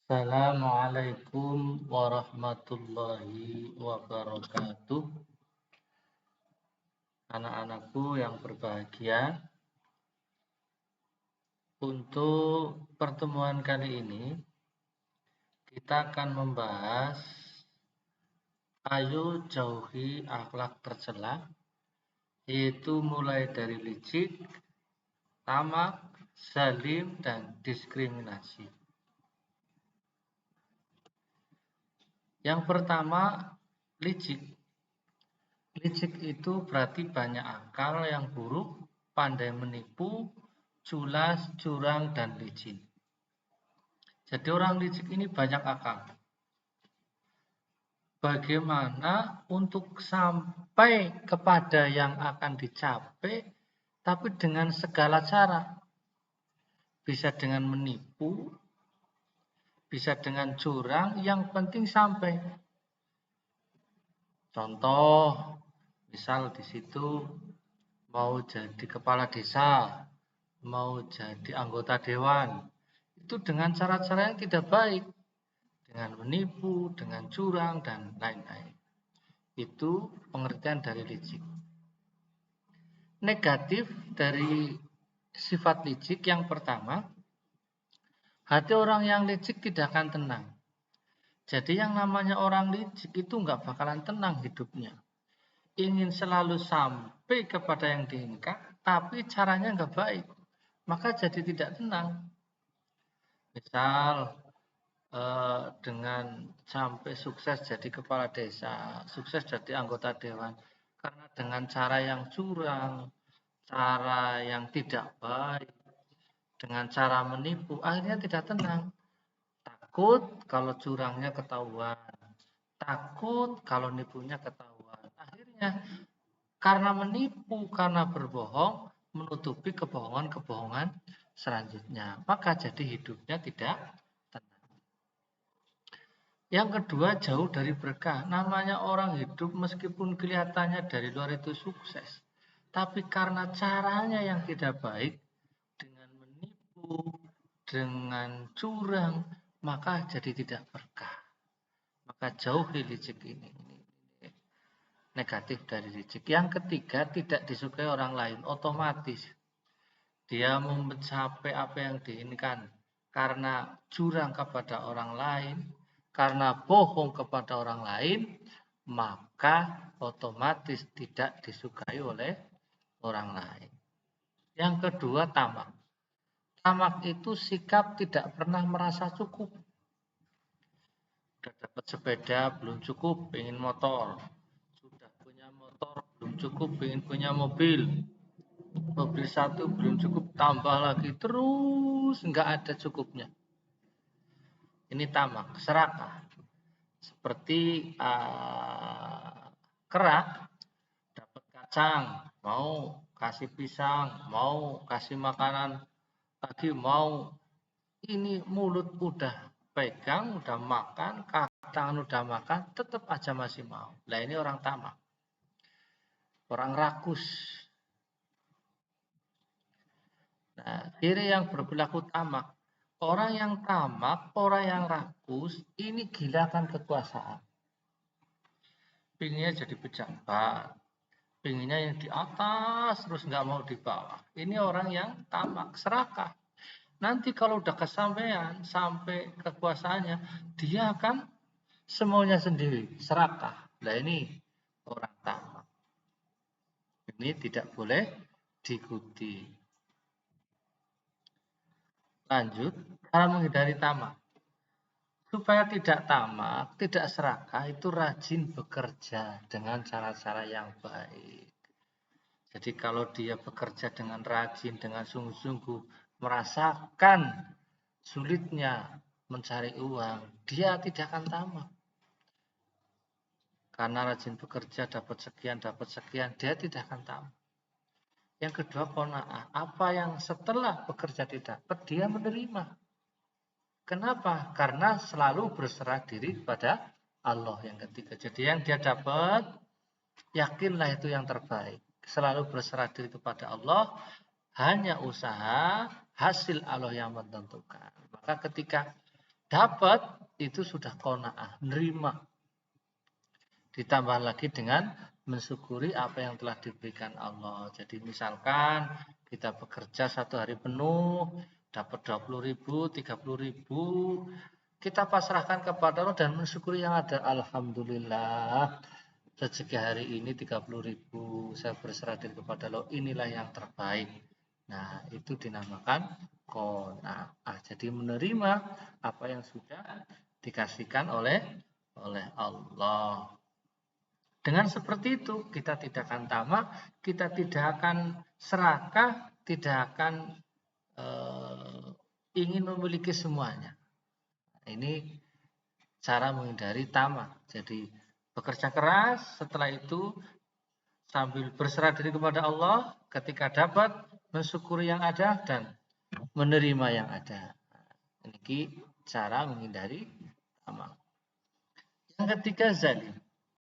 Assalamualaikum warahmatullahi wabarakatuh. Anak-anakku yang berbahagia, untuk pertemuan kali ini kita akan membahas ayo jauhi akhlak tercela, yaitu mulai dari licik, tamak, zalim, dan diskriminasi. Yang pertama, licik. Licik itu berarti banyak akal yang buruk, pandai menipu, culas, curang, dan licin. Jadi orang licik ini banyak akal. Bagaimana untuk sampai kepada yang akan dicapai, tapi dengan segala cara. Bisa dengan menipu, bisa dengan curang, yang penting sampai. Contoh, misal di situ mau jadi kepala desa, mau jadi anggota dewan, itu dengan cara-cara yang tidak baik, dengan menipu, dengan curang, dan lain-lain. Itu pengertian dari licik. Negatif dari sifat licik yang pertama, hati orang yang licik tidak akan tenang. Jadi yang namanya orang licik itu nggak bakalan tenang hidupnya. Ingin selalu sampai kepada yang diinginkan, tapi caranya nggak baik. Maka jadi tidak tenang. Misal dengan sampai sukses jadi kepala desa, sukses jadi anggota dewan, karena dengan cara yang curang, cara yang tidak baik, dengan cara menipu, akhirnya tidak tenang. Takut kalau curangnya ketahuan, takut kalau nipunya ketahuan. Akhirnya karena menipu, karena berbohong, menutupi kebohongan-kebohongan selanjutnya. Maka jadi hidupnya tidak tenang. Yang kedua, jauh dari berkah. Namanya orang hidup meskipun kelihatannya dari luar itu sukses. Tapi karena caranya yang tidak baik, dengan menipu, dengan curang, maka jadi tidak berkah. Maka jauhi licik ini. Negatif dari licik. Yang ketiga, tidak disukai orang lain. Otomatis dia mencapai apa yang diinginkan karena curang kepada orang lain, karena bohong kepada orang lain, maka otomatis tidak disukai oleh orang lain. Yang kedua, tamak. Tamak itu sikap tidak pernah merasa cukup. Sudah dapat sepeda, belum cukup, ingin motor. Sudah punya motor, belum cukup, ingin punya mobil. Mobil satu belum cukup, tambah lagi terus, nggak ada cukupnya. Ini tamak, serakah. Seperti kera dapat kacang, mau kasih pisang, mau kasih makanan lagi, mau ini mulut udah pegang, udah makan, tangan udah makan, tetap aja masih mau. Nah ini orang tamak, orang rakus. Nah, diri yang berperilaku tamak. Orang yang tamak, orang yang rakus, ini gila kan kekuasaan. Pinginnya jadi pejabat, pinginnya yang di atas, terus nggak mau di bawah. Ini orang yang tamak, serakah. Nanti kalau udah kesampaian, sampai kekuasaannya, dia akan semaunya sendiri, serakah. Nah ini orang tamak. Ini tidak boleh diikuti. Lanjut, cara menghindari tamak. Supaya tidak tamak, tidak serakah, itu rajin bekerja dengan cara-cara yang baik. Jadi kalau dia bekerja dengan rajin, dengan sungguh-sungguh, merasakan sulitnya mencari uang, dia tidak akan tamak. Karena rajin bekerja, dapat sekian, dia tidak akan tamak. Yang kedua, qanaah. Apa yang setelah bekerja didapat, dia menerima. Kenapa? Karena selalu berserah diri kepada Allah. Yang ketiga, jadi yang dia dapat, yakinlah itu yang terbaik. Selalu berserah diri kepada Allah, hanya usaha, hasil Allah yang menentukan. Maka ketika dapat itu sudah qanaah, nerima. Ditambah lagi dengan mensyukuri apa yang telah diberikan Allah. Jadi misalkan kita bekerja 1 hari penuh, dapat 20.000, 30.000, kita pasrahkan kepada Allah dan mensyukuri yang ada. Alhamdulillah, rezeki hari ini 30.000, saya berserah diri kepada Allah, inilah yang terbaik. Nah, itu dinamakan qanaah. Jadi menerima apa yang sudah dikasihkan oleh Allah. Dengan seperti itu, kita tidak akan tamak, kita tidak akan serakah, tidak akan ingin memiliki semuanya. Ini cara menghindari tamak. Jadi bekerja keras, setelah itu sambil berserah diri kepada Allah, ketika dapat mensyukuri yang ada dan menerima yang ada. Ini cara menghindari tamak. Yang ketiga, zalim.